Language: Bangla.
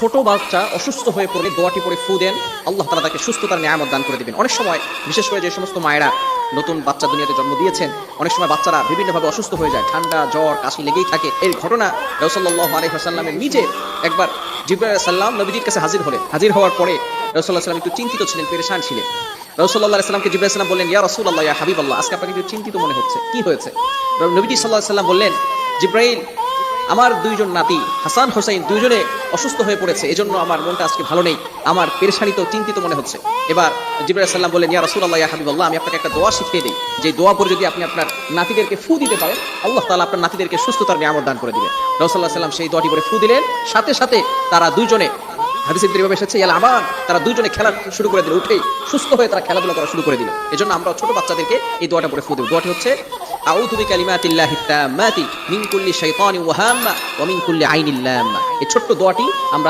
ছোট বাচ্চা অসুস্থ হয়ে পড়লে দোয়াটি পড়ে ফু দেন, আল্লাহ তাআলা তাকে সুস্থতার নিয়ামত দান করে দিবেন। অনেক সময় বিশেষ করে যে সমস্ত মায়েরা নতুন বাচ্চা দুনিয়াতে জন্ম দিয়েছেন, অনেক সময় বাচ্চারা বিভিন্নভাবে অসুস্থ হয়ে যায়, ঠান্ডা জ্বর কাশি লেগেই থাকে। এই ঘটনা রাসূল সাল্লাল্লাহু আলাইহি ওয়াসাল্লামের নিজে একবার জিবরাইল আলাইহিস সালাম নবীজির কাছে হাজির হওয়ার পরে রাসূলুল্লাহ সাল্লাল্লাহু আলাইহি ওয়াসাল্লাম একটু চিন্তিত ছিলেন, পেরেশান ছিলেন। রাসূলুল্লাহ সাল্লাল্লাহু আলাইহি ওয়াসাল্লামকে জিবরাইল সালাম বললেন, ইয়া রাসূলুল্লাহ, ইয়া হাবিবাল্লাহ, আজকে আপনাকে একটু চিন্তিত মনে হচ্ছে, কি হয়েছে? নবীজি সাল্লাল্লাহু আলাইহি ওয়াসাল্লাম বললেন, জিবরাইল, আমার দুইজন নাতি হাসান হোসেন দুইজনে অসুস্থ হয়ে পড়েছে, এজন্য আমার মনটা আজকে ভালো নেই, আমার পেরেশানিত চিন্তিত মনে হচ্ছে। এবার জিবরাইল সাল্লাম বললেন, ইয়া রাসূলুল্লাহ, ইয়া হাবিবাল্লাহ, আমি আপনাকে একটা দোয়া শিখিয়ে দেই, যে দোয়া পরে যদি আপনি আপনার নাতিদেরকে ফু দিতে পারেন, আল্লাহ তাআলা আপনার নাতিদেরকে সুস্থতার নিয়ামত দান করে দিবেন। রাসূলুল্লাহ সাল্লাল্লাহু আলাইহি ওয়াসাল্লাম সেই দোয়াটি পরে ফু দিলেন, সাথে সাথে তারা দুইজনে, হাদিসে যেভাবে এসেছে, ইয়াল আমান, তারা দুইজনে খেলা শুরু করে দিল, উঠেই সুস্থ হয়ে তারা খেলাধুলা করা শুরু করে দিল। এজন্য আমরা ছোট বাচ্চাদেরকে এই দোয়াটা পরে ফু দেব। দোয়াটি হচ্ছে, আউযু বিকালিমাতিল্লাহিত তাম্মাতি মিন কুল্লি শাইতানিন ওয়া হাম্মা ওয়া মিন কুল্লি আইনিল লাম্মা। এই ছোট্ট দোয়াটি আমরা